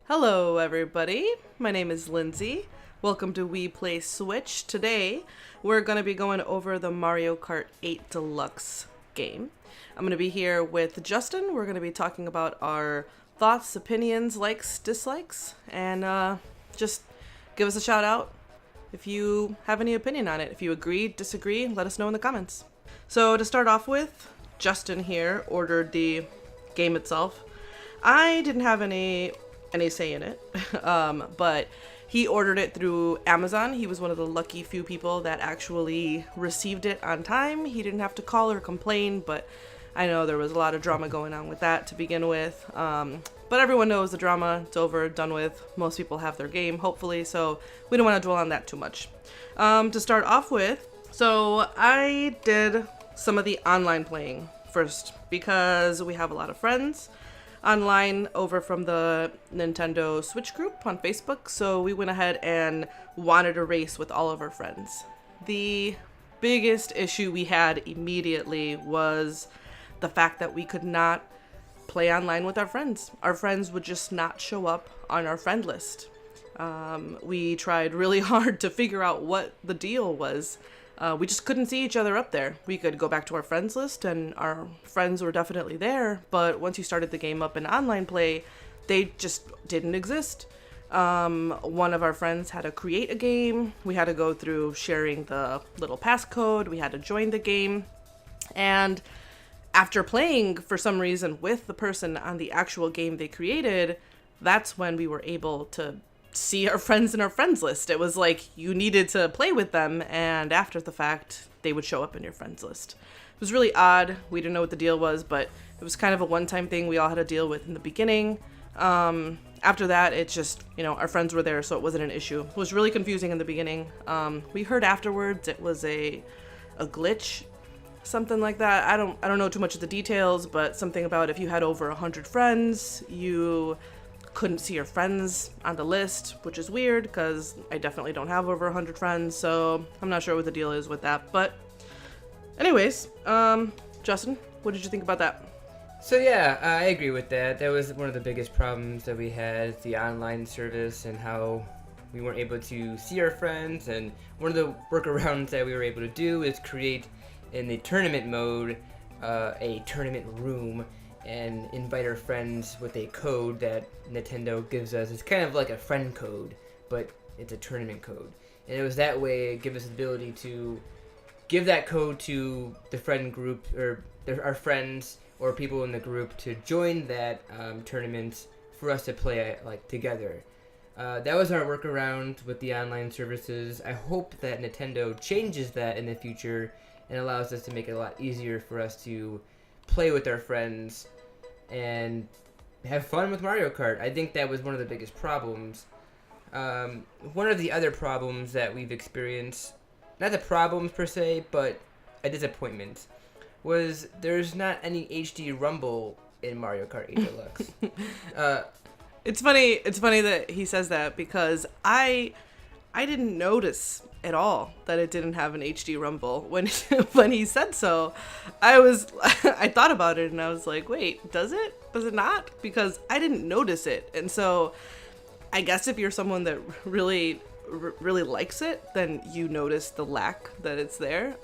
Hello, everybody. My name is Lindsay. Welcome to We Play Switch. Today, we're going to be going over the Mario Kart 8 Deluxe game. I'm going to be here with Justin. We're going to be talking about our thoughts, opinions, likes, dislikes, and just give us a shout out if you have any opinion on it. If you agree, disagree, let us know in the comments. So to start off with, Justin here ordered the game itself. I didn't have any say in it, but he ordered it through Amazon. He was one of the lucky few people that actually received it on time. He didn't have to call or complain, but I know there was a lot of drama going on with that to begin with. But everyone knows the drama. It's over, done with. Most people have their game, hopefully, so we don't want to dwell on that too much. To start off with, so I did some of the online playing first because we have a lot of friends online over from the Nintendo Switch group on Facebook, so we went ahead and wanted a race with all of our friends. The biggest issue we had immediately was the fact that we could not play online with our friends. Our friends would just not show up on our friend list. We tried really hard to figure out what the deal was. We just couldn't see each other up there. We could go back to our friends list and our friends were definitely there, but once you started the game up in online play, they just didn't exist. One of our friends had to create a game. We had to go through sharing the little passcode. We had to join the game. And after playing for some reason with the person on the actual game they created, that's when we were able to see our friends in our friends list. It was like you needed to play with them, and after the fact they would show up in your friends list. It was really odd. We didn't know what the deal was, but it was kind of a one-time thing we all had to deal with in the beginning. After that, it just, our friends were there, so it wasn't an issue. It was really confusing in the beginning. We heard afterwards it was a glitch, something like that. I don't know too much of the details, but something about if you had over 100 friends, you couldn't see your friends on the list, which is weird because I definitely don't have over 100 friends, so I'm not sure what the deal is with that. But anyways, Justin, what did you think about that? So yeah, I agree with that. That was one of the biggest problems that we had, the online service and how we weren't able to see our friends. And one of the workarounds that we were able to do is create in the tournament mode a tournament room and invite our friends with a code that Nintendo gives us. It's kind of like a friend code, but it's a tournament code. And it was that way it gave us the ability to give that code to the friend group or our friends or people in the group to join that tournament for us to play together. That was our workaround with the online services. I hope that Nintendo changes that in the future and allows us to make it a lot easier for us to play with our friends and have fun with Mario Kart. I think that was one of the biggest problems. One of the other problems that we've experienced, not the problems per se, but a disappointment, was there's not any HD Rumble in Mario Kart 8 Deluxe. It's funny that he says that because I didn't notice at all that it didn't have an HD Rumble. When he said so, I thought about it and I was like, wait, does it? Does it not? Because I didn't notice it. And so I guess if you're someone that really likes it, then you notice the lack that it's there.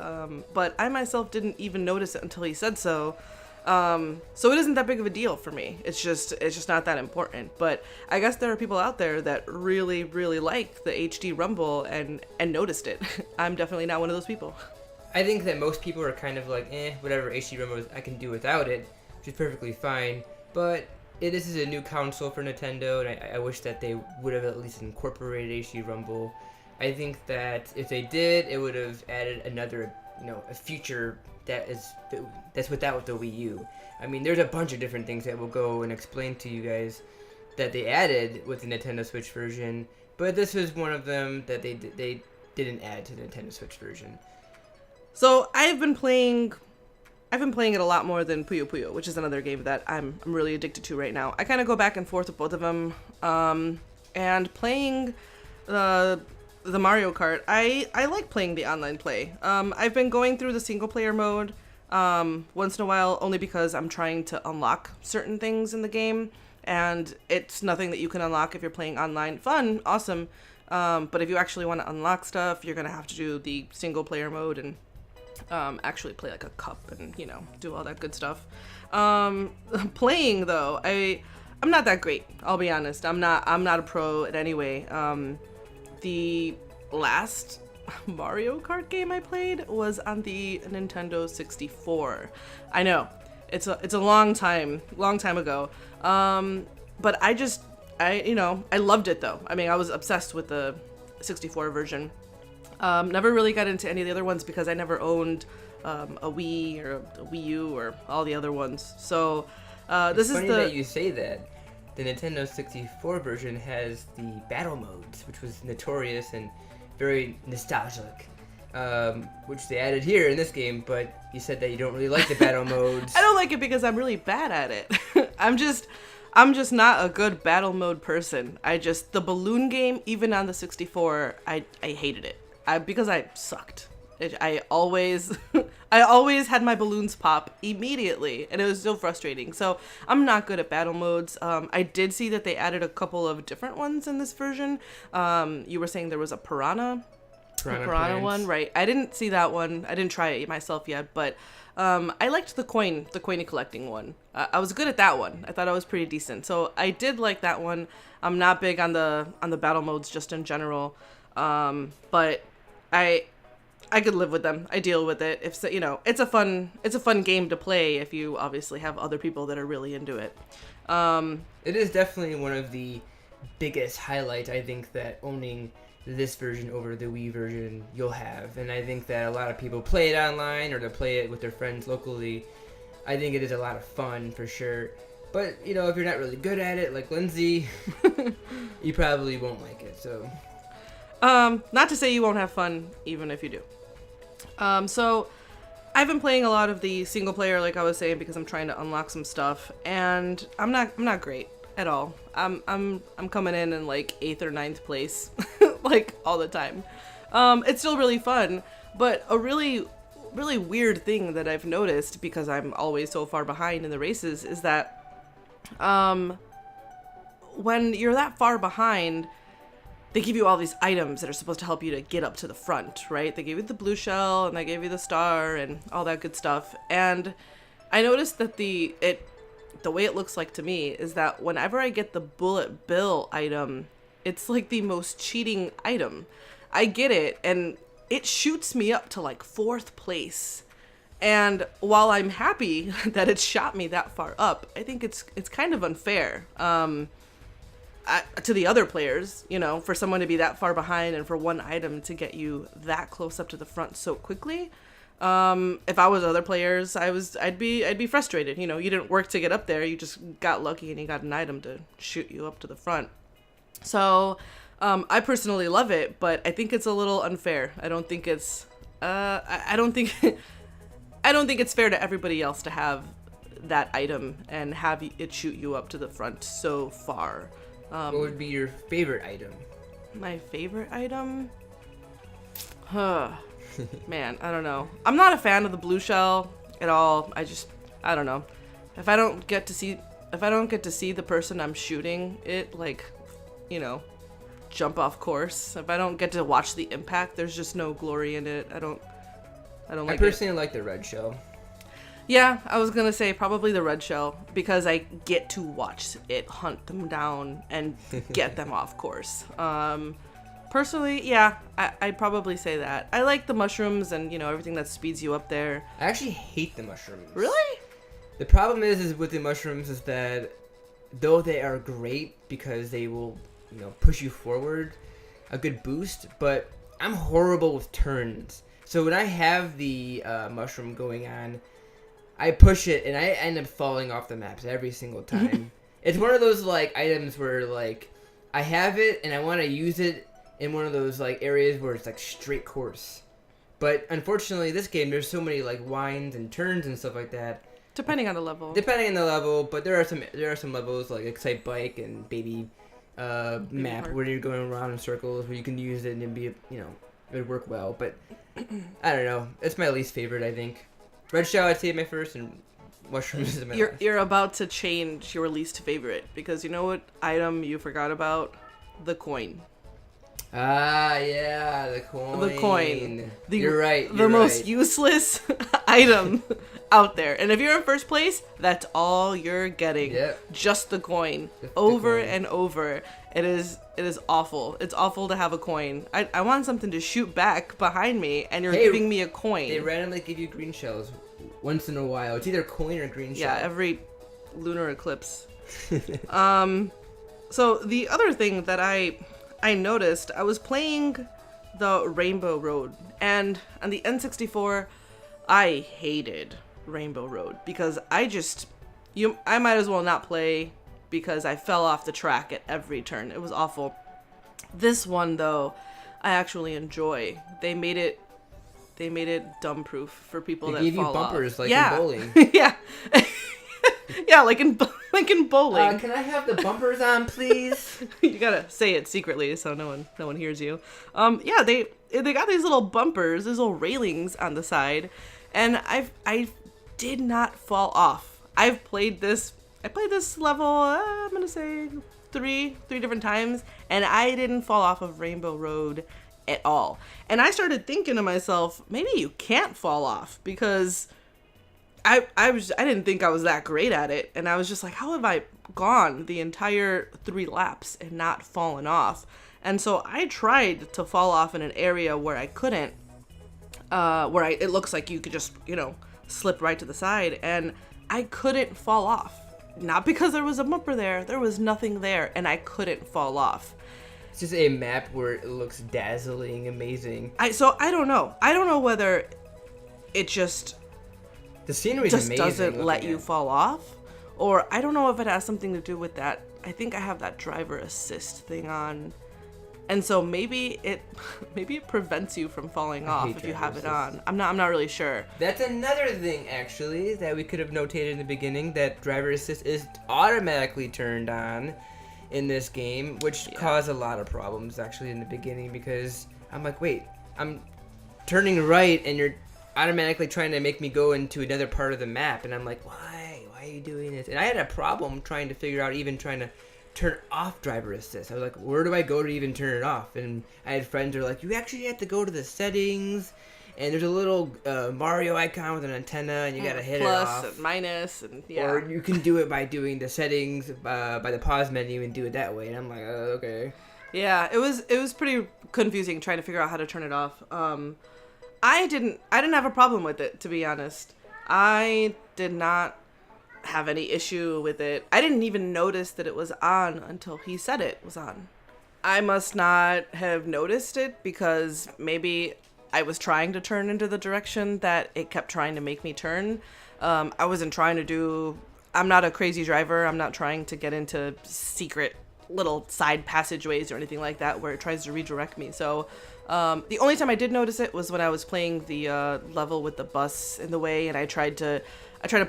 But I myself didn't even notice it until he said so. So it isn't that big of a deal for me. It's just not that important. But I guess there are people out there that really like the HD Rumble and noticed it. I'm definitely not one of those people. I think that most people are kind of like, whatever HD Rumble is, I can do without it, which is perfectly fine. But this is a new console for Nintendo, and I wish that they would have at least incorporated HD Rumble. I think that if they did, it would have added another, a feature that's without the Wii U. I mean, there's a bunch of different things that we'll go and explain to you guys that they added with the Nintendo Switch version, but this was one of them that they didn't add to the Nintendo Switch version. So I've been playing it a lot more than Puyo Puyo, which is another game that I'm really addicted to right now. I kind of go back and forth with both of them, and playing the Mario Kart, I like playing the online play. I've been going through the single player mode once in a while, only because I'm trying to unlock certain things in the game. and it's nothing that you can unlock if you're playing online. Fun, awesome. But if you actually want to unlock stuff, you're gonna have to do the single player mode and actually play like a cup and do all that good stuff. Playing though, I'm not that great. I'll be honest. I'm not a pro at any way. The last Mario Kart game I played was on the Nintendo 64. I know it's a long time ago. But I loved it though. I mean, I was obsessed with the 64 version. Never really got into any of the other ones because I never owned a Wii or a Wii U or all the other ones. So this is funny that you say that. The Nintendo 64 version has the battle modes, which was notorious and very nostalgic, which they added here in this game. But you said that you don't really like the battle modes. I don't like it because I'm really bad at it. I'm just not a good battle mode person. The balloon game, even on the 64, I hated it. Because I sucked. I always had my balloons pop immediately, and it was so frustrating. So I'm not good at battle modes. I did see that they added a couple of different ones in this version. You were saying there was a piranha one, right? I didn't see that one. I didn't try it myself yet, but I liked the coin collecting one. I was good at that one. I thought I was pretty decent. So I did like that one. I'm not big on the battle modes just in general, but I could live with them. I deal with it. If it's a fun game to play if you obviously have other people that are really into it. It is definitely one of the biggest highlights, I think, that owning this version over the Wii version you'll have. And I think that a lot of people play it online or they play it with their friends locally. I think it is a lot of fun for sure. But, if you're not really good at it, like Lindsay, you probably won't like it, so... Not to say you won't have fun, even if you do. So I've been playing a lot of the single player, like I was saying, because I'm trying to unlock some stuff, and I'm not great at all. I'm coming in like 8th or 9th place, like all the time. It's still really fun, but a really, really weird thing that I've noticed, because I'm always so far behind in the races, is that, when you're that far behind, they give you all these items that are supposed to help you to get up to the front, right? They gave you the blue shell and they gave you the star and all that good stuff. And I noticed that the way it looks like to me is that whenever I get the bullet bill item, it's like the most cheating item. I get it and it shoots me up to like 4th place. And while I'm happy that it shot me that far up, I think it's kind of unfair. To the other players, for someone to be that far behind and for one item to get you that close up to the front so quickly. If I was other players, I'd be frustrated. You didn't work to get up there. You just got lucky and you got an item to shoot you up to the front. So, I personally love it, but I think it's a little unfair. I don't think it's, I don't think, I don't think it's fair to everybody else to have that item and have it shoot you up to the front so far. What would be your favorite item? My favorite item? Man, I don't know. I'm not a fan of the blue shell at all. I don't know. If I don't get to see the person I'm shooting it, like, jump off course. If I don't get to watch the impact, there's just no glory in it. I don't like it. I personally like the red shell. Yeah, I was gonna say probably the red shell because I get to watch it hunt them down and get them off course. Personally, yeah, I'd probably say that. I like the mushrooms and everything that speeds you up there. I actually hate the mushrooms. Really? The problem is with the mushrooms is that though they are great because they will push you forward, a good boost, but I'm horrible with turns. So when I have the mushroom going on, I push it and I end up falling off the maps every single time. It's one of those items where I have it and I want to use it in one of those areas where it's straight course. But unfortunately, this game there's so many winds and turns and stuff like that. Depending on the level. But there are some levels like Excite Bike and Baby map where you're going around in circles where you can use it and it'd be it would work well. But I don't know. It's my least favorite, I think. Red shell I'd say my first, and mushrooms in my You're life. you're about to change your least favorite because you know what item you forgot about? The coin. Ah, yeah, the coin. The coin. You're right. The You're most right. useless item out there. And if you're in first place, that's all you're getting. Yep. Just the coin. Just the Over coin. and over. It is awful. It's awful to have a coin. I want something to shoot back behind me, and you're Hey, giving me a coin. They randomly give you green shells once in a while. It's either coin or green shell. Yeah, every lunar eclipse. So the other thing that I noticed, I was playing the Rainbow Road, and on the N64, I hated Rainbow Road because I might as well not play because I fell off the track at every turn. It was awful. This one though, I actually enjoy. They made it dumb proof for people They that gave you fall off. bumpers like Yeah. in bowling. Yeah. Yeah, like in bowling. Can I have the bumpers on, please? You gotta say it secretly so no one hears you. Yeah, they got these little bumpers, these little railings on the side, and I did not fall off. I played this level, I'm gonna say three different times, and I didn't fall off of Rainbow Road at all. And I started thinking to myself, maybe you can't fall off because I didn't think I was that great at it, and I was just like, how have I gone the entire 3 laps and not fallen off? And so I tried to fall off in an area where I couldn't, it looks like you could just, slip right to the side, and I couldn't fall off. Not because there was a bumper there was nothing there, and I couldn't fall off. It's just a map where it looks dazzling, amazing. So I don't know. I don't know whether it just The scenery doesn't amazing. let you fall off, or I don't know if it has something to do with that. I think I have that driver assist thing on, and so maybe it prevents you from falling off hate if you driver have it assist. on. I'm not really sure. That's another thing, actually, that we could have notated in the beginning, that driver assist is automatically turned on in this game, which caused a lot of problems, actually, in the beginning, because I'm like, wait, I'm turning right, and you're automatically trying to make me go into another part of the map, and I'm like, why are you doing this? And I had a problem trying to figure out, even trying to turn off driver assist. I was like, where do I go to even turn it off? And I had friends who were like, you actually have to go to the settings, and there's a little Mario icon with an antenna, and you gotta hit it off. Plus and minus, and yeah. Or you can do it by doing the settings by the pause menu and do it that way. And I'm like, oh, okay. Yeah, it was pretty confusing trying to figure out how to turn it off. I didn't have a problem with it, to be honest. I did not have any issue with it. I didn't even notice that it was on until he said it was on. I must not have noticed it because maybe I was trying to turn into the direction that it kept trying to make me turn. I wasn't trying to do... I'm not a crazy driver. I'm not trying to get into secret little side passageways or anything like that where it tries to redirect me. So the only time I did notice it was when I was playing the level with the bus in the way, and I tried to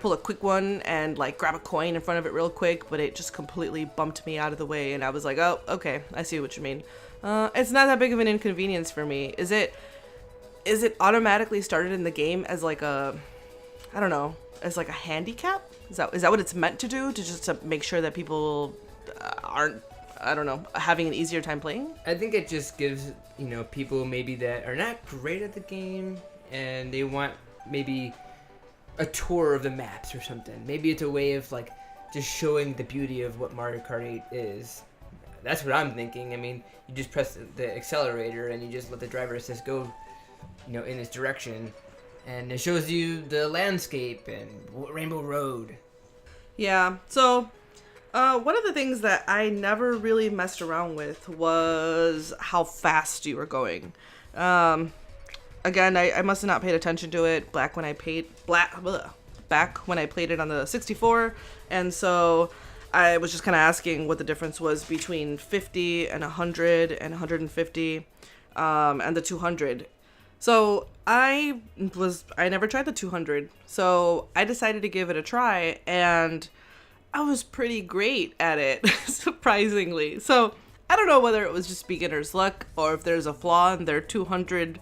pull a quick one and like grab a coin in front of it real quick, but it just completely bumped me out of the way, and I was like, oh, okay, I see what you mean. It's not that big of an inconvenience for me. Is it automatically started in the game as like a, I don't know, as like a handicap? Is that what it's meant to do, to make sure that people aren't, I don't know, having an easier time playing? I think it just gives, people maybe that are not great at the game and they want maybe a tour of the maps or something. Maybe it's a way of like just showing the beauty of what Mario Kart 8 is. That's what I'm thinking. I mean, you just press the accelerator and you just let the driver assist go, in this direction, and it shows you the landscape and Rainbow Road. Yeah, so one of the things that I never really messed around with was how fast you were going. Again, I must have not paid attention to it back when I played it on the 64, and so I was just kind of asking what the difference was between 50 and 100 and 150, and the 200. So I never tried the 200, so I decided to give it a try, and I was pretty great at it, surprisingly. So I don't know whether it was just beginner's luck or if there's a flaw in their 200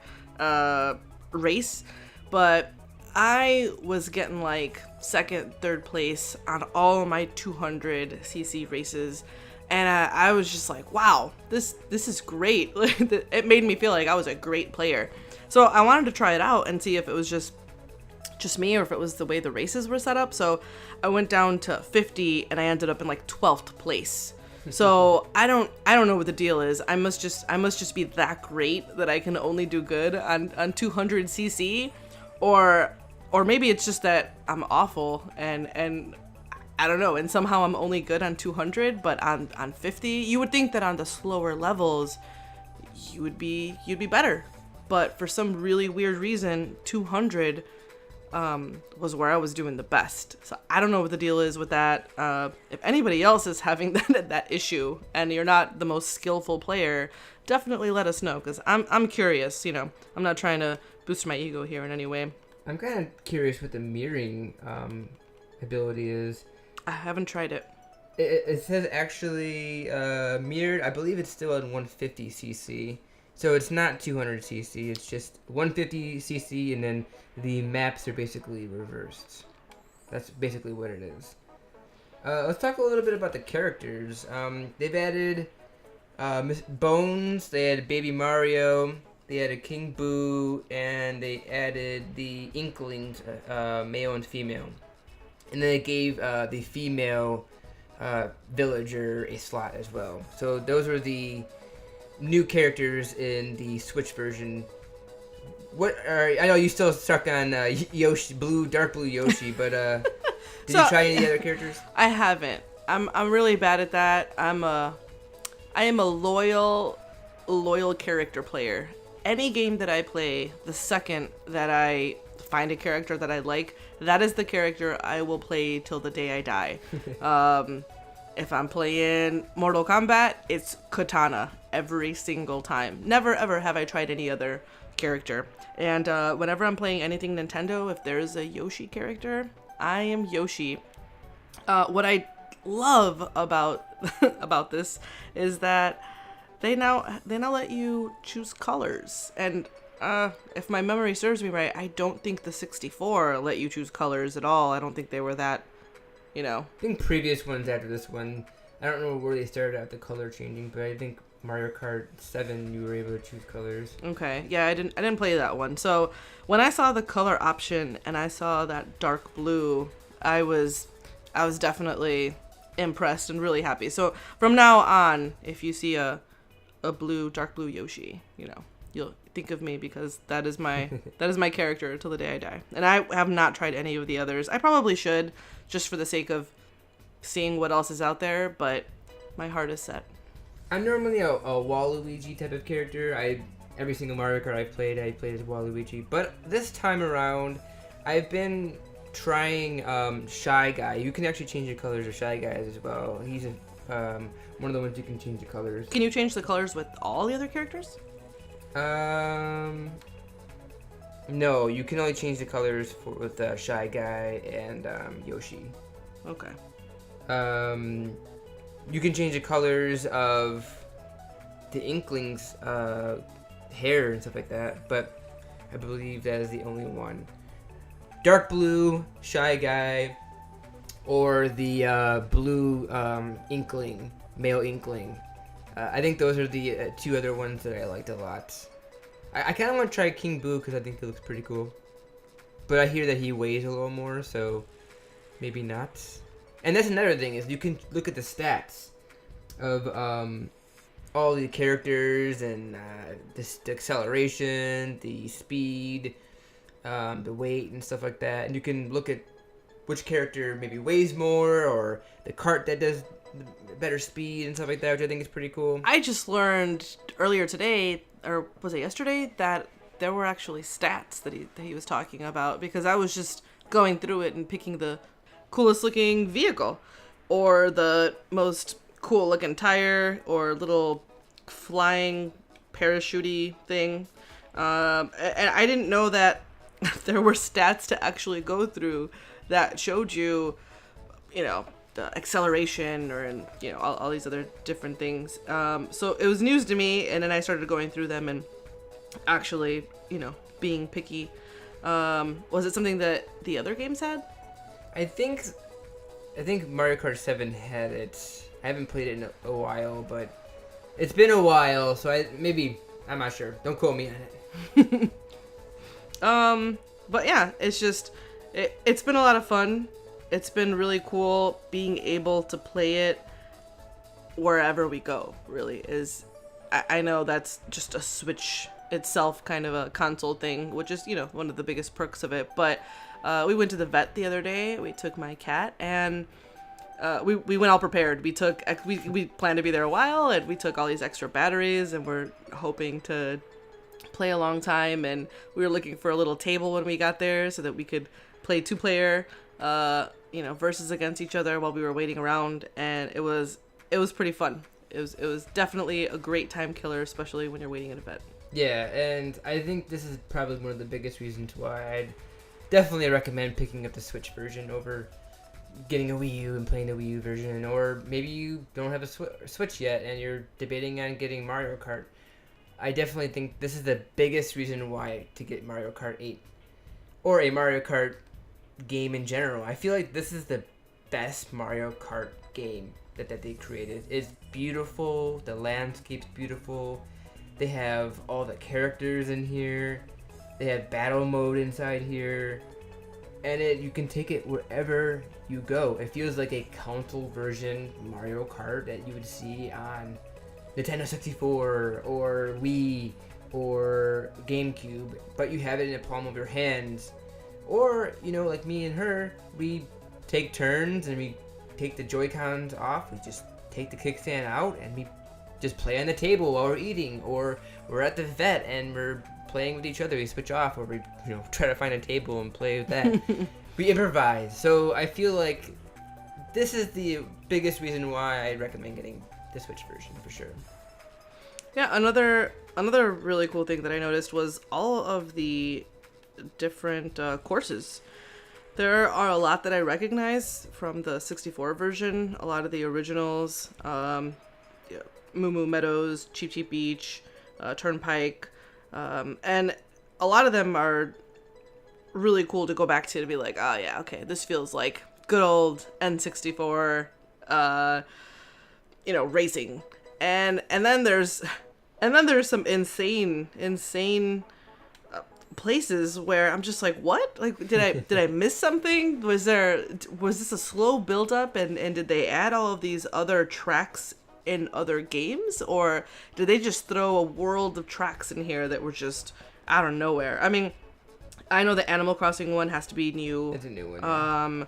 race, but I was getting like second, third place on all my 200cc races. And I was just like, wow, this is great. It made me feel like I was a great player. So I wanted to try it out and see if it was just me or if it was the way the races were set up. So I went down to 50 and I ended up in like 12th place. So I don't know what the deal is. I must just be that great that I can only do good on 200cc, or maybe it's just that I'm awful and I don't know, and somehow I'm only good on 200, but on 50, you would think that on the slower levels you'd be better. But for some really weird reason, 200 was where I was doing the best. So I don't know what the deal is with that. If anybody else is having that issue and you're not the most skillful player, definitely let us know, because I'm curious. I'm not trying to boost my ego here in any way. I'm kind of curious what the mirroring ability is. I haven't tried it. It says actually mirrored. I believe it's still on 150cc. So it's not 200cc, it's just 150cc, and then the maps are basically reversed. That's basically what it is. Let's talk a little bit about the characters. They've added Miss Bones, they added Baby Mario, they added King Boo, and they added the Inklings, male and female. And then they gave the female villager a slot as well. So those are the new characters in the Switch version. I know you still stuck on Yoshi, dark blue Yoshi, but did you try any other characters? I haven't. I'm really bad at that. I am a loyal character player. Any game that I play, the second that I find a character that I like, that is the character I will play till the day I die. If I'm playing Mortal Kombat, it's Katana every single time. Never ever have I tried any other character. And whenever I'm playing anything Nintendo, if there's a Yoshi character, I am Yoshi. What I love about about this is that they now let you choose colors. And if my memory serves me right, I don't think the 64 let you choose colors at all. I don't think they were that, I think previous ones after this one, I don't know where they started at the color changing, but I think Mario Kart 7 you were able to choose colors. Okay, yeah, I didn't play that one. So when I saw the color option and I saw that dark blue, I was definitely impressed and really happy. So from now on, if you see a dark blue Yoshi, you'll think of me, because that is my character till the day I die. And I have not tried any of the others. I probably should, just for the sake of seeing what else is out there, but my heart is set. I'm normally a Waluigi type of character. Every single Mario Kart I played as Waluigi. But this time around, I've been trying Shy Guy. You can actually change the colors of Shy Guys as well. He's one of the ones you can change the colors. Can you change the colors with all the other characters? No, you can only change the colors with Shy Guy and Yoshi. Okay. You can change the colors of the Inklings' hair and stuff like that, but I believe that is the only one. Dark blue, Shy Guy, or the blue Inkling, male Inkling. I think those are the two other ones that I liked a lot. I kind of want to try King Boo because I think he looks pretty cool. But I hear that he weighs a little more, so maybe not. And that's another thing, is you can look at the stats of all the characters and the acceleration, the speed, the weight and stuff like that. And you can look at which character maybe weighs more, or the cart that does better speed and stuff like that, which I think is pretty cool. I just learned earlier today, or was it yesterday, that there were actually stats that he was talking about, because I was just going through it and picking the coolest looking vehicle, or the most cool looking tire, or little flying parachute thing. And I didn't know that there were stats to actually go through that showed you, the acceleration, or all these other different things. So it was news to me, and then I started going through them and actually, being picky. Was it something that the other games had? I think Mario Kart 7 had it. I haven't played it in a while, but it's been a while, so I'm not sure. Don't quote me on it. But yeah, it's just it's been a lot of fun. It's been really cool being able to play it wherever we go. Really is. I know that's just a Switch itself kind of a console thing, which is one of the biggest perks of it. But we went to the vet the other day. We took my cat and. We went all prepared. We planned to be there a while, and we took all these extra batteries, and we're hoping to play a long time. And we were looking for a little table when we got there so that we could play 2-player, versus against each other while we were waiting around. And it was pretty fun. It was definitely a great time killer, especially when you're waiting at a vet. Yeah, and I think this is probably one of the biggest reasons why I'd definitely recommend picking up the Switch version over getting a Wii U and playing the Wii U version, or maybe you don't have a Switch yet and you're debating on getting Mario Kart. I definitely think this is the biggest reason why to get Mario Kart 8 or a Mario Kart game in general. I feel like this is the best Mario Kart game that they created. It's beautiful, the landscape's beautiful, they have all the characters in here, they have battle mode inside here, and you can take it wherever you go. It feels like a console version Mario Kart that you would see on Nintendo 64 or Wii or GameCube, but you have it in the palm of your hands. Or, like me and her, we take turns and we take the Joy-Cons off, we just take the kickstand out and we just play on the table while we're eating, or we're at the vet and we're playing with each other, we switch off, or we try to find a table and play with that. We improvise. So I feel like this is the biggest reason why I recommend getting the Switch version for sure. Yeah, another really cool thing that I noticed was all of the different courses. There are a lot that I recognize from the 64 version, a lot of the originals, Moo Moo Meadows, Cheep Cheep Beach, Turnpike, and a lot of them are really cool to go back to be like, oh yeah, okay, this feels like good old N64, racing. And then there's some insane places where I'm just like, what? Like, did I miss something? Was this a slow build up and did they add all of these other tracks in other games, or did they just throw a world of tracks in here that were just out of nowhere? I mean, I know the Animal Crossing one has to be new. It's a new one. Yeah.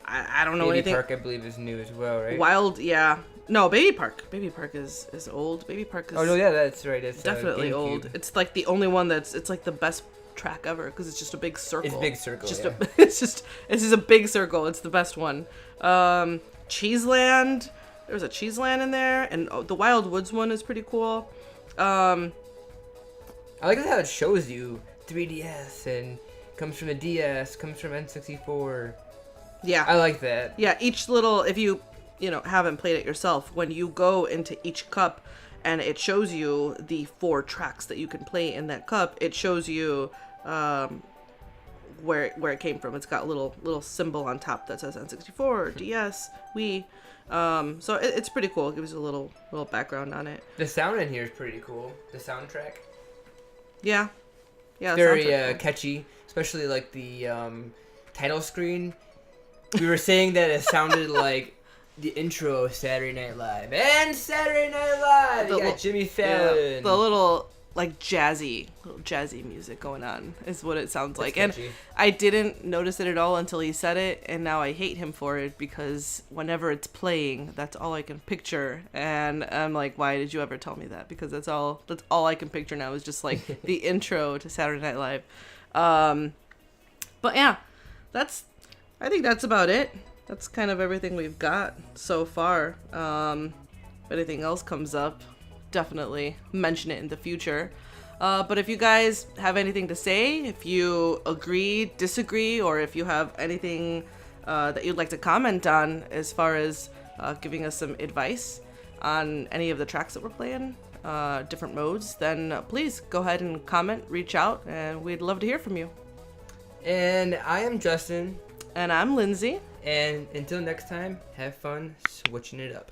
I don't know Baby anything. Park, I believe, is new as well, right? Wild, yeah. No, Baby Park. Baby Park is old. Baby Park is. Oh no, yeah, that's right. It's definitely old. It's like the only one it's like the best track ever because it's just a big circle. It's a big circle. It's just a big circle. It's the best one. Cheeseland. There was a Cheeseland in there, and the Wild Woods one is pretty cool. I like how it shows you 3DS and comes from the DS, comes from N64. Yeah, I like that. Yeah, each little, if you haven't played it yourself, when you go into each cup and it shows you the 4 tracks that you can play in that cup, it shows you where it came from. It's got a little symbol on top that says N64, DS, Wii. So it's pretty cool. It gives you a little background on it. The sound in here is pretty cool. The soundtrack. Yeah. Very catchy, especially like the title screen. We were saying that it sounded like the intro of Saturday Night Live. And Saturday Night Live! You got Jimmy Fallon. Yeah, the little, like, jazzy music going on is what it sounds like. And I didn't notice it at all until he said it, and now I hate him for it because whenever it's playing, that's all I can picture. And I'm like, why did you ever tell me that? Because that's all I can picture now is just, like, the intro to Saturday Night Live. But, yeah, I think that's about it. That's kind of everything we've got so far. If anything else comes up, definitely mention it in the future. But if you guys have anything to say, if you agree, disagree, or if you have anything that you'd like to comment on as far as giving us some advice on any of the tracks that we're playing, different modes, then please go ahead and comment, reach out, and we'd love to hear from you. And I am Justin. And I'm Lindsay. And until next time, have fun switching it up.